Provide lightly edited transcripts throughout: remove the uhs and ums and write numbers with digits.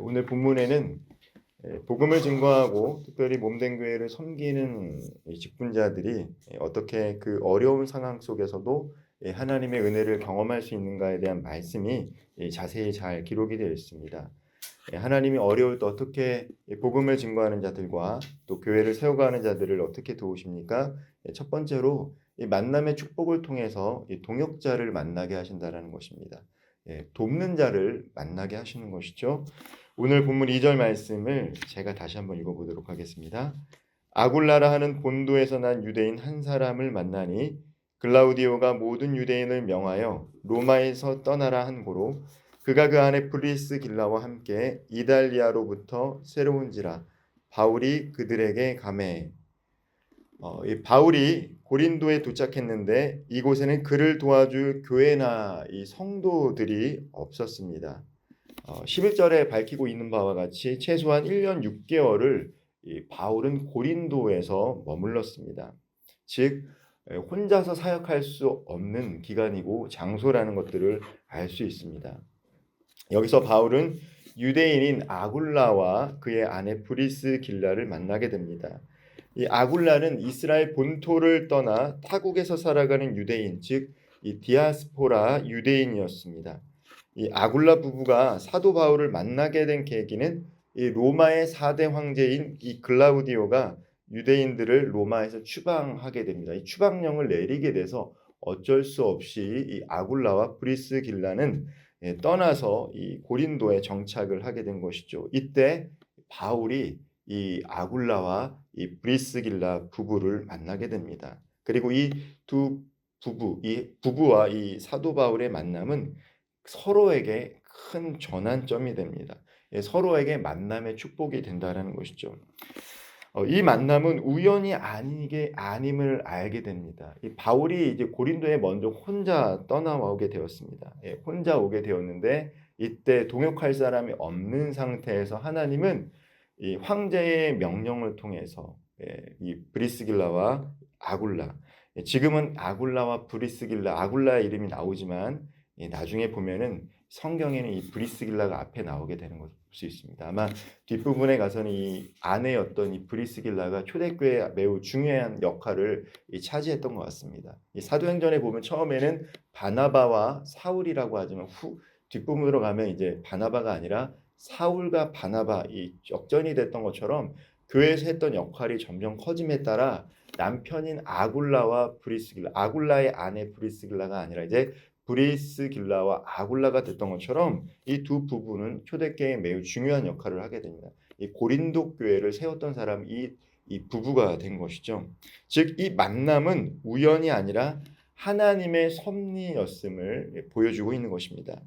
오늘 본문에는 복음을 증거하고 특별히 몸된 교회를 섬기는 이 직분자들이 어떻게 그 어려운 상황 속에서도 하나님의 은혜를 경험할 수 있는가에 대한 말씀이 자세히 잘 기록이 되어 있습니다. 하나님이 어려울 때 어떻게 복음을 증거하는 자들과 또 교회를 세워가는 자들을 어떻게 도우십니까? 첫 번째로 이 만남의 축복을 통해서 이 동역자를 만나게 하신다라는 것입니다. 돕는 자를 만나게 하시는 것이죠. 오늘 본문 2절 말씀을 제가 다시 한번 읽어보도록 하겠습니다. 아굴라라 하는 본도에서 난 유대인 한 사람을 만나니 글라우디오가 모든 유대인을 명하여 로마에서 떠나라 한 고로 그가 그 안에 프리스길라와 함께 이달리아로부터 새로운지라 바울이 그들에게 가매 이 바울이 고린도에 도착했는데 이곳에는 그를 도와줄 교회나 이 성도들이 없었습니다. 11절에 밝히고 있는 바와 같이 최소한 1년 6개월을 이 바울은 고린도에서 머물렀습니다. 즉 혼자서 사역할 수 없는 기간이고 장소라는 것들을 알 수 있습니다. 여기서 바울은 유대인인 아굴라와 그의 아내 브리스길라를 만나게 됩니다. 이 아굴라는 이스라엘 본토를 떠나 타국에서 살아가는 유대인, 즉 이 디아스포라 유대인이었습니다. 이 아굴라 부부가 사도 바울을 만나게 된 계기는 이 로마의 4대 황제인 이 글라우디오가 유대인들을 로마에서 추방하게 됩니다. 이 추방령을 내리게 돼서 어쩔 수 없이 이 아굴라와 브리스길라는 떠나서 이 고린도에 정착을 하게 된 것이죠. 이때 바울이 이 아굴라와 이 브리스길라 부부를 만나게 됩니다. 그리고 이 두 부부, 이 부부와 이 사도 바울의 만남은 서로에게 큰 전환점이 됩니다. 서로에게 만남의 축복이 된다는 것이죠. 이 만남은 우연이 아님을 알게 됩니다. 이 바울이 이제 고린도에 먼저 혼자 떠나오게 되었습니다. 혼자 오게 되었는데 이때 동역할 사람이 없는 상태에서 하나님은 이 황제의 명령을 통해서 이 브리스길라와 아굴라, 지금은 아굴라와 브리스길라, 아굴라의 이름이 나오지만 나중에 보면은 성경에는 이 브리스길라가 앞에 나오게 되는 것을 볼 수 있습니다. 아마 뒷부분에 가서는 이 아내였던 이 브리스길라가 초대교회에 매우 중요한 역할을 차지했던 것 같습니다. 이 사도행전에 보면 처음에는 바나바와 사울이라고 하지만 뒷부분으로 가면 이제 바나바가 아니라 사울과 바나바 이 역전이 됐던 것처럼 교회에서 했던 역할이 점점 커짐에 따라 남편인 아굴라와 브리스길라, 아굴라의 아내 브리스길라가 아니라 이제 브리스길라와 아굴라가 됐던 것처럼 이 두 부부는 초대교회에 매우 중요한 역할을 하게 됩니다. 이 고린도 교회를 세웠던 사람이 이 부부가 된 것이죠. 즉 이 만남은 우연이 아니라 하나님의 섭리였음을 보여주고 있는 것입니다.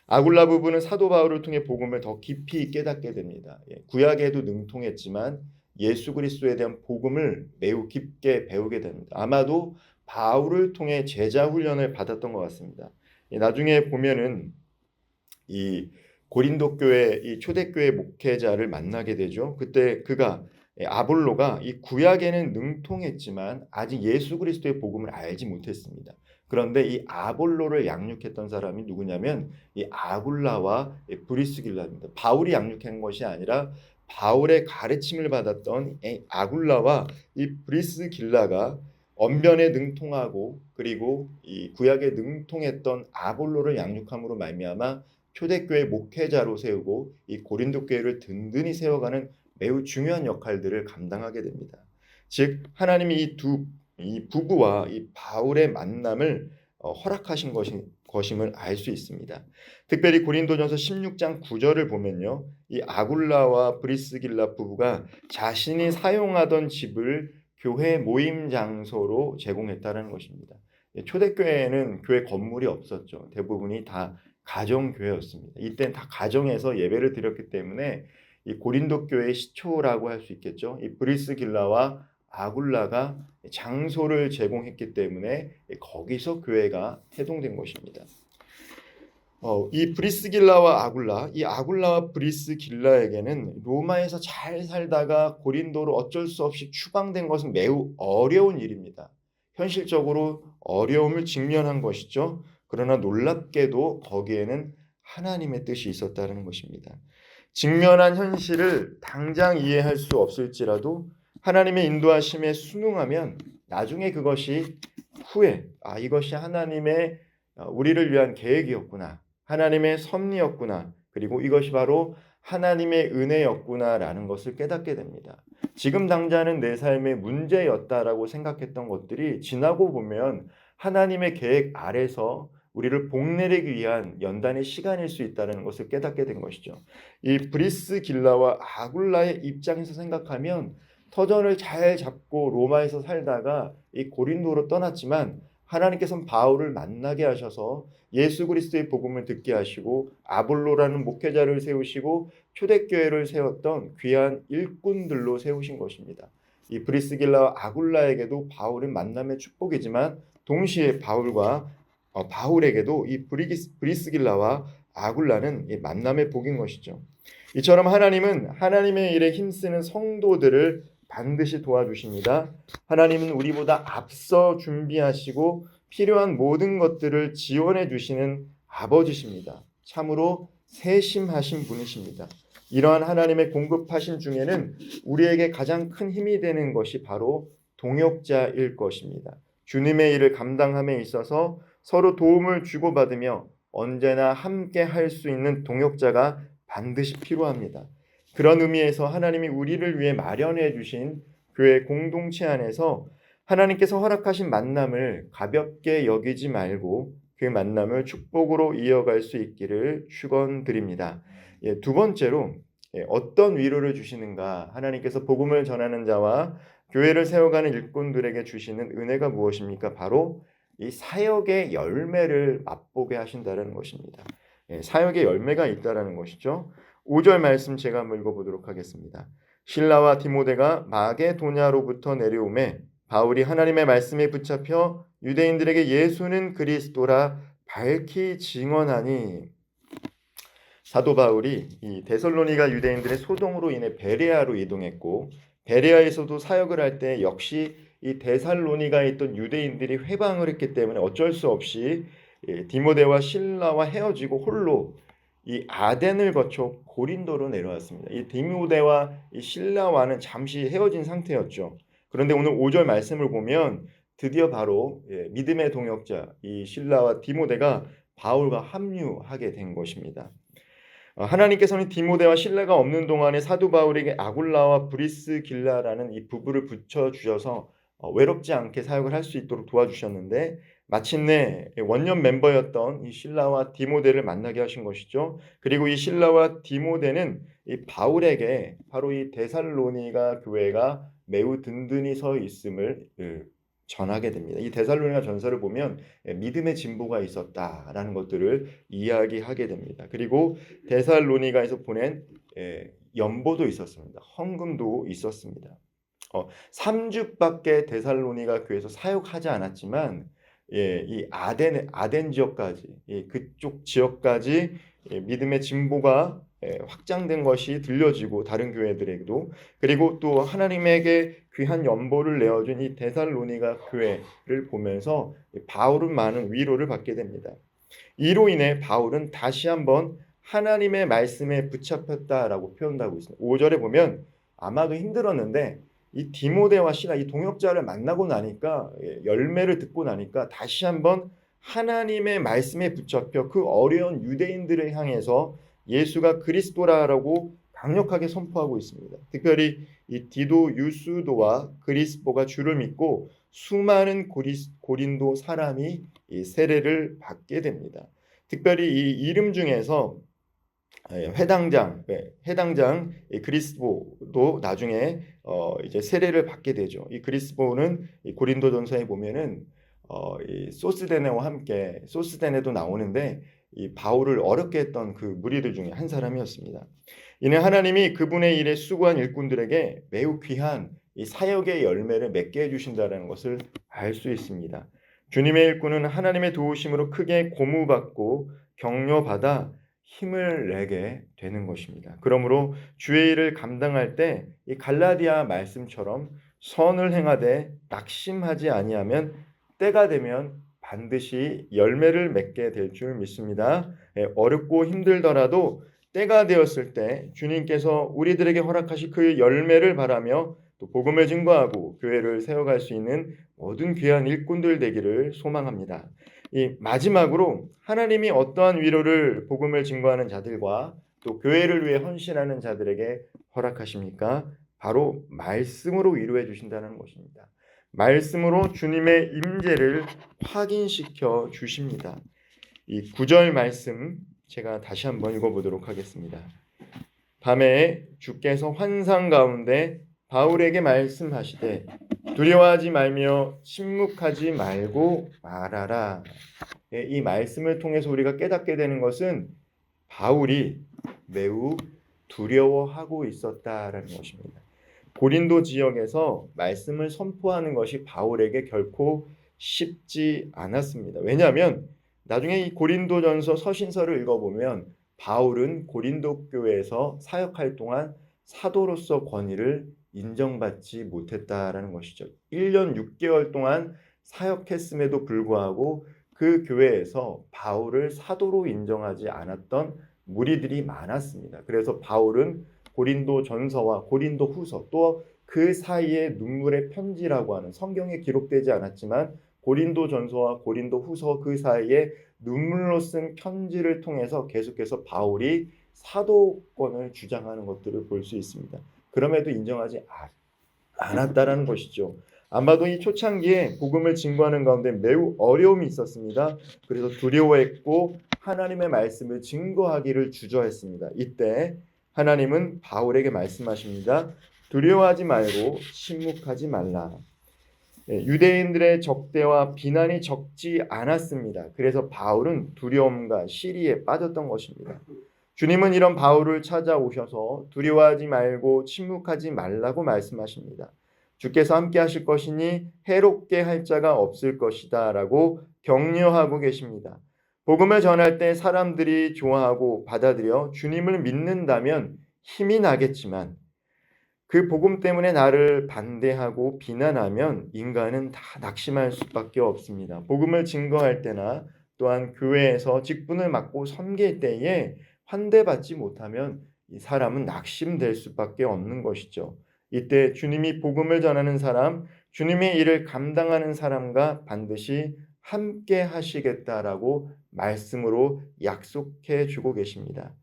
아굴라 부부는 사도 바울을 통해 복음을 더 깊이 깨닫게 됩니다. 구약에도 능통했지만 예수 그리스도에 대한 복음을 매우 깊게 배우게 됩니다. 아마도 바울을 통해 제자 훈련을 받았던 것 같습니다. 나중에 보면은 이 고린도 교회 이 초대교회 목회자를 만나게 되죠. 그때 그가 아볼로가 이 구약에는 능통했지만 아직 예수 그리스도의 복음을 알지 못했습니다. 그런데 이 아볼로를 양육했던 사람이 누구냐면 이 아굴라와 브리스길라입니다. 바울이 양육한 것이 아니라 바울의 가르침을 받았던 이 아굴라와 이 브리스길라가 언변에 능통하고 그리고 이 구약에 능통했던 아볼로를 양육함으로 말미암아 초대교회 목회자로 세우고 이 고린도 교회를 든든히 세워가는 매우 중요한 역할들을 감당하게 됩니다. 즉 하나님이 이 부부와 이 바울의 만남을 허락하신 것임을 알 수 있습니다. 특별히 고린도전서 16장 9절을 보면요, 이 아굴라와 브리스길라 부부가 자신이 사용하던 집을 교회 모임 장소로 제공했다는 것입니다. 초대교회에는 교회 건물이 없었죠. 대부분이 다 가정교회였습니다. 이때는 다 가정에서 예배를 드렸기 때문에 이 고린도 교회의 시초라고 할 수 있겠죠. 이 브리스길라와 아굴라가 장소를 제공했기 때문에 거기서 교회가 태동된 것입니다. 이 브리스길라와 아굴라, 이 아굴라와 브리스길라에게는 로마에서 잘 살다가 고린도로 어쩔 수 없이 추방된 것은 매우 어려운 일입니다. 현실적으로 어려움을 직면한 것이죠. 그러나 놀랍게도 거기에는 하나님의 뜻이 있었다는 것입니다. 직면한 현실을 당장 이해할 수 없을지라도 하나님의 인도하심에 순응하면 나중에 그것이 후에 이것이 하나님의 우리를 위한 계획이었구나. 하나님의 섭리였구나. 그리고 이것이 바로 하나님의 은혜였구나라는 것을 깨닫게 됩니다. 지금 당장은 내 삶의 문제였다라고 생각했던 것들이 지나고 보면 하나님의 계획 아래서 우리를 복내리기 위한 연단의 시간일 수 있다는 것을 깨닫게 된 것이죠. 이 브리스길라와 아굴라의 입장에서 생각하면 터전을 잘 잡고 로마에서 살다가 이 고린도로 떠났지만 하나님께서는 바울을 만나게 하셔서 예수 그리스도의 복음을 듣게 하시고 아볼로라는 목회자를 세우시고 초대교회를 세웠던 귀한 일꾼들로 세우신 것입니다. 이 브리스길라와 아굴라에게도 바울은 만남의 축복이지만 동시에 바울에게도 이 브리스길라와 아굴라는 만남의 복인 것이죠. 이처럼 하나님은 하나님의 일에 힘쓰는 성도들을 반드시 도와주십니다. 하나님은 우리보다 앞서 준비하시고 필요한 모든 것들을 지원해 주시는 아버지십니다. 참으로 세심하신 분이십니다. 이러한 하나님의 공급하심 중에는 우리에게 가장 큰 힘이 되는 것이 바로 동역자일 것입니다. 주님의 일을 감당함에 있어서 서로 도움을 주고받으며 언제나 함께 할 수 있는 동역자가 반드시 필요합니다. 그런 의미에서 하나님이 우리를 위해 마련해 주신 교회 공동체 안에서 하나님께서 허락하신 만남을 가볍게 여기지 말고 그 만남을 축복으로 이어갈 수 있기를 축원드립니다. 두 번째로 어떤 위로를 주시는가? 하나님께서 복음을 전하는 자와 교회를 세워가는 일꾼들에게 주시는 은혜가 무엇입니까? 바로 이 사역의 열매를 맛보게 하신다는 것입니다. 사역의 열매가 있다라는 것이죠. 5절 말씀 제가 한번 읽어보도록 하겠습니다. 실라와 디모데가 마게도냐로부터 내려오매 바울이 하나님의 말씀에 붙잡혀 유대인들에게 예수는 그리스도라 밝히 증언하니. 사도 바울이 이 데살로니가 유대인들의 소동으로 인해 베레아로 이동했고 베레아에서도 사역을 할 때 역시 이 데살로니가에 있던 유대인들이 회방을 했기 때문에 어쩔 수 없이 디모데와 실라와 헤어지고 홀로 이 아덴을 거쳐 고린도로 내려왔습니다. 이 디모데와 이 실라와는 잠시 헤어진 상태였죠. 그런데 오늘 5절 말씀을 보면 드디어 바로 믿음의 동역자 이 실라와 디모데가 바울과 합류하게 된 것입니다. 하나님께서는 디모데와 실라가 없는 동안에 사도 바울에게 아굴라와 브리스길라라는 이 부부를 붙여주셔서 외롭지 않게 사역을 할 수 있도록 도와주셨는데 마침내 원년 멤버였던 이 실라와 디모데를 만나게 하신 것이죠. 그리고 이 실라와 디모데는 이 바울에게 바로 이 데살로니가 교회가 매우 든든히 서 있음을 전하게 됩니다. 이 데살로니가 전서를 보면 믿음의 진보가 있었다라는 것들을 이야기하게 됩니다. 그리고 데살로니가에서 보낸 연보도 있었습니다. 헌금도 있었습니다. 3주밖에 데살로니가 교회에서 사역하지 않았지만 이 아덴 지역까지 그쪽 지역까지 믿음의 진보가 확장된 것이 들려지고 다른 교회들에게도 그리고 또 하나님에게 귀한 연보를 내어준 이 데살로니가 교회를 보면서 바울은 많은 위로를 받게 됩니다. 이로 인해 바울은 다시 한번 하나님의 말씀에 붙잡혔다라고 표현하고 있습니다. 5절에 보면 아마도 힘들었는데 이 디모데와 실라 이 동역자를 만나고 나니까 열매를 듣고 나니까 다시 한번 하나님의 말씀에 붙잡혀 그 어려운 유대인들을 향해서 예수가 그리스도라고 강력하게 선포하고 있습니다. 특별히 이 디도 유스도와 그리스보가 주를 믿고 수많은 고린도 사람이 이 세례를 받게 됩니다. 특별히 이 이름 중에서 해당장 그리스보도 나중에 이제 세례를 받게 되죠. 이 그리스보는 이 고린도전서에 보면은 이 소스데네와 함께 소스데네도 나오는데 이 바울을 어렵게 했던 그 무리들 중에 한 사람이었습니다. 이는 하나님이 그분의 일에 수고한 일꾼들에게 매우 귀한 이 사역의 열매를 맺게 해주신다는 것을 알 수 있습니다. 주님의 일꾼은 하나님의 도우심으로 크게 고무받고 격려받아 힘을 내게 되는 것입니다. 그러므로 주의 일을 감당할 때 이 갈라디아 말씀처럼 선을 행하되 낙심하지 아니하면 때가 되면 반드시 열매를 맺게 될 줄 믿습니다. 어렵고 힘들더라도 때가 되었을 때 주님께서 우리들에게 허락하실 그 열매를 바라며 또 복음을 증거하고 교회를 세워갈 수 있는 모든 귀한 일꾼들 되기를 소망합니다. 이 마지막으로 하나님이 어떠한 위로를 복음을 증거하는 자들과 또 교회를 위해 헌신하는 자들에게 허락하십니까? 바로 말씀으로 위로해 주신다는 것입니다. 말씀으로 주님의 임재를 확인시켜 주십니다. 이 9절 말씀 제가 다시 한번 읽어보도록 하겠습니다. 밤에 주께서 환상 가운데 바울에게 말씀하시되 두려워하지 말며 침묵하지 말고 말하라. 이 말씀을 통해서 우리가 깨닫게 되는 것은 바울이 매우 두려워하고 있었다라는 것입니다. 고린도 지역에서 말씀을 선포하는 것이 바울에게 결코 쉽지 않았습니다. 왜냐하면 나중에 이 고린도전서 서신서를 읽어보면 바울은 고린도 교회에서 사역할 동안 사도로서 권위를 인정받지 못했다라는 것이죠. 1년 6개월 동안 사역했음에도 불구하고 그 교회에서 바울을 사도로 인정하지 않았던 무리들이 많았습니다. 그래서 바울은 고린도전서와 고린도후서 또 그 사이에 눈물의 편지라고 하는 성경에 기록되지 않았지만 고린도전서와 고린도후서 그 사이에 눈물로 쓴 편지를 통해서 계속해서 바울이 사도권을 주장하는 것들을 볼 수 있습니다. 그럼에도 인정하지 않았다라는 것이죠. 아마도 이 초창기에 복음을 증거하는 가운데 매우 어려움이 있었습니다. 그래서 두려워했고 하나님의 말씀을 증거하기를 주저했습니다. 이때 하나님은 바울에게 말씀하십니다. 두려워하지 말고 침묵하지 말라. 유대인들의 적대와 비난이 적지 않았습니다. 그래서 바울은 두려움과 시리에 빠졌던 것입니다. 주님은 이런 바울을 찾아오셔서 두려워하지 말고 침묵하지 말라고 말씀하십니다. 주께서 함께 하실 것이니 해롭게 할 자가 없을 것이다 라고 격려하고 계십니다. 복음을 전할 때 사람들이 좋아하고 받아들여 주님을 믿는다면 힘이 나겠지만 그 복음 때문에 나를 반대하고 비난하면 인간은 다 낙심할 수밖에 없습니다. 복음을 증거할 때나 또한 교회에서 직분을 맡고 섬길 때에 환대받지 못하면 이 사람은 낙심될 수밖에 없는 것이죠. 이때 주님이 복음을 전하는 사람, 주님의 일을 감당하는 사람과 반드시 함께 하시겠다라고 말씀으로 약속해 주고 계십니다.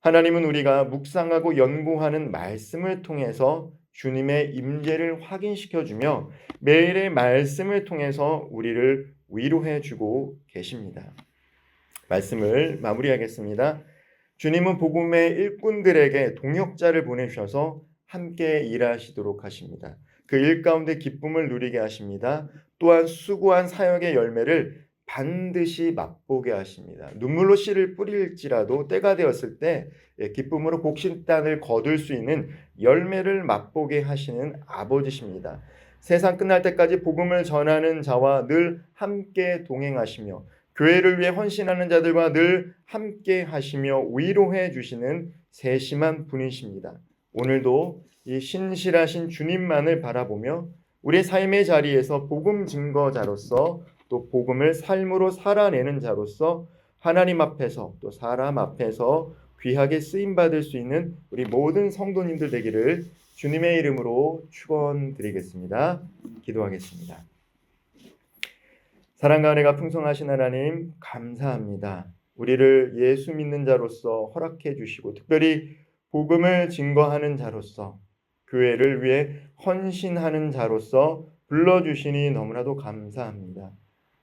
하나님은 우리가 묵상하고 연구하는 말씀을 통해서 주님의 임재를 확인시켜 주며 매일의 말씀을 통해서 우리를 위로해 주고 계십니다. 말씀을 마무리하겠습니다. 주님은 복음의 일꾼들에게 동역자를 보내주셔서 함께 일하시도록 하십니다. 그 일 가운데 기쁨을 누리게 하십니다. 또한 수고한 사역의 열매를 반드시 맛보게 하십니다. 눈물로 씨를 뿌릴지라도 때가 되었을 때 기쁨으로 곡식단을 거둘 수 있는 열매를 맛보게 하시는 아버지십니다. 세상 끝날 때까지 복음을 전하는 자와 늘 함께 동행하시며 교회를 위해 헌신하는 자들과 늘 함께 하시며 위로해 주시는 세심한 분이십니다. 오늘도 이 신실하신 주님만을 바라보며 우리 삶의 자리에서 복음 증거자로서 또 복음을 삶으로 살아내는 자로서 하나님 앞에서 또 사람 앞에서 귀하게 쓰임받을 수 있는 우리 모든 성도님들 되기를 주님의 이름으로 축원드리겠습니다. 기도하겠습니다. 사랑과 은혜가 풍성하신 하나님 감사합니다. 우리를 예수 믿는 자로서 허락해 주시고 특별히 복음을 증거하는 자로서 교회를 위해 헌신하는 자로서 불러주시니 너무나도 감사합니다.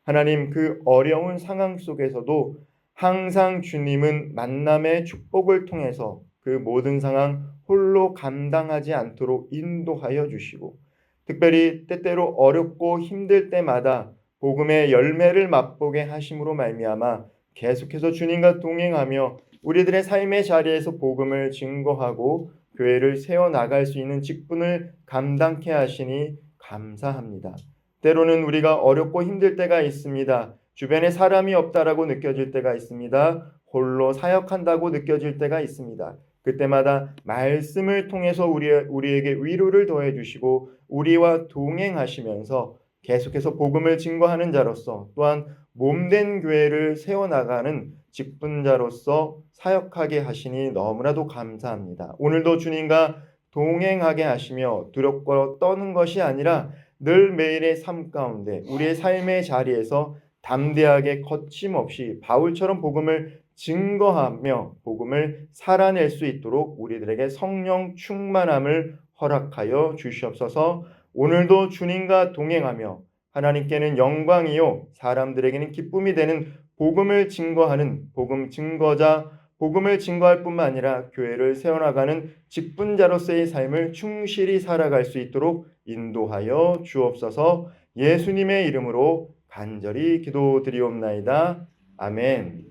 하나님 그 어려운 상황 속에서도 항상 주님은 만남의 축복을 통해서 그 모든 상황 홀로 감당하지 않도록 인도하여 주시고 특별히 때때로 어렵고 힘들 때마다 복음의 열매를 맛보게 하심으로 말미암아 계속해서 주님과 동행하며 우리들의 삶의 자리에서 복음을 증거하고 교회를 세워나갈 수 있는 직분을 감당케 하시니 감사합니다. 때로는 우리가 어렵고 힘들 때가 있습니다. 주변에 사람이 없다라고 느껴질 때가 있습니다. 홀로 사역한다고 느껴질 때가 있습니다. 그때마다 말씀을 통해서 우리에게 위로를 더해 주시고 우리와 동행하시면서 계속해서 복음을 증거하는 자로서 또한 몸된 교회를 세워나가는 직분자로서 사역하게 하시니 너무나도 감사합니다. 오늘도 주님과 동행하게 하시며 두렵고 떠는 것이 아니라 늘 매일의 삶 가운데 우리의 삶의 자리에서 담대하게 거침없이 바울처럼 복음을 증거하며 복음을 살아낼 수 있도록 우리들에게 성령 충만함을 허락하여 주시옵소서. 오늘도 주님과 동행하며 하나님께는 영광이요 사람들에게는 기쁨이 되는 복음을 증거하는 복음 증거자, 복음을 증거할 뿐만 아니라 교회를 세워나가는 직분자로서의 삶을 충실히 살아갈 수 있도록 인도하여 주옵소서. 예수님의 이름으로 간절히 기도드리옵나이다. 아멘.